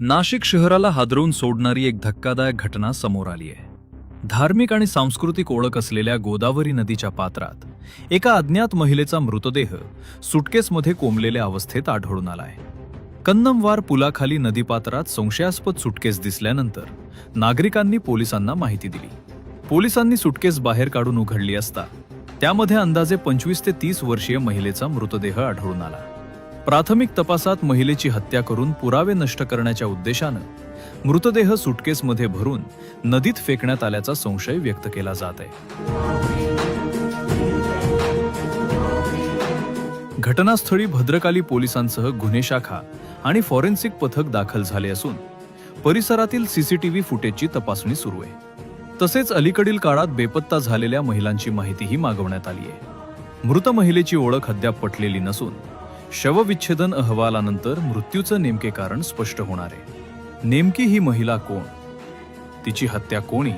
नाशिक शहराला हादरवून सोडणारी एक धक्कादायक घटना समोर आली आहे। धार्मिक आणि सांस्कृतिक ओळख असलेल्या गोदावरी नदीच्या पात्रात एका अज्ञात महिलेचा मृतदेह सुटकेसमध्ये कोंबलेल्या अवस्थेत आढळून आलाय। कन्नमवार पुलाखाली नदीपात्रात संशयास्पद सुटकेस दिसल्यानंतर नागरिकांनी पोलिसांना माहिती दिली। पोलिसांनी सुटकेस बाहेर काढून उघडली असता त्यामध्ये अंदाजे 25 ते 30 वर्षीय महिलेचा मृतदेह आढळून आला। प्राथमिक तपासात महिलेची हत्या करून पुरावे नष्ट करण्याच्या उद्देशानं मृतदेह सुटकेसमध्ये भरून नदीत फेकण्यात आल्याचा संशय व्यक्त केला जात आहे। घटनास्थळी भद्रकाली पोलिसांसह गुन्हे शाखा आणि फॉरेन्सिक पथक दाखल झाले असून परिसरातील सीसीटीव्ही फुटेजची तपासणी सुरू आहे। तसेच अलीकडील काळात बेपत्ता झालेल्या महिलांची माहितीही मागवण्यात आली आहे। मृत महिलेची ओळख अद्याप पटलेली नसून शवविच्छेदन अहवालानंतर मृत्यूचं नेमके कारण स्पष्ट होणार आहे। नेमकी ही महिला कोण, तिची हत्या कोणी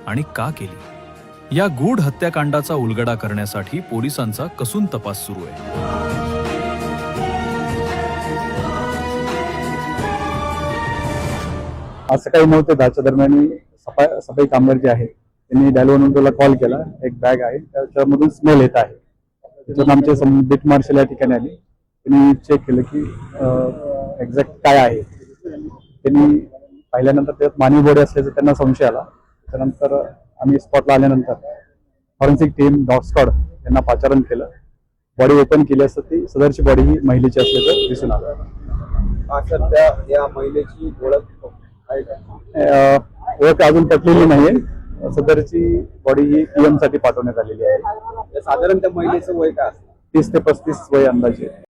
आणि का केली, या गूढ हत्याकांडाचा उलगडा करण्यासाठी पोलिसांचा कसून तपास सुरू आहे। आज सकाळी 9 ते 10च्या दरम्यान सफाई कामगार जे आहे त्यांनी डायलोनला कॉल केला। एक बॅग आहे त्याच्यामधून स्मेल येत आहे। त्याच्यात आमचे बीट मार्शल या ठिकाणी आले। त्यांनी चेक केलं की एक्झॅक्ट काय आहे। त्यांनी पाहिल्यानंतर त्यात मानवी बॉडी असल्याचं त्यांना संशय आला। त्यानंतर आम्ही स्पॉटला आल्यानंतर फॉरेन्सिक टीम डॉग स्क्वॉड यांना पाचारण केलं। बॉडी ओपन केली असता ती सदरची बॉडी ही महिलेची असल्याचं दिसून आलं। सध्या या महिलेची ओळख आहे का? ओळख अजून पटलेली नाहीये। सदरची बॉडी ही पीएम साठी पाठवण्यात आलेली आहे। साधारण त्या महिलेचं वय काय असतं? 30 ते 35 वय अंदाजे।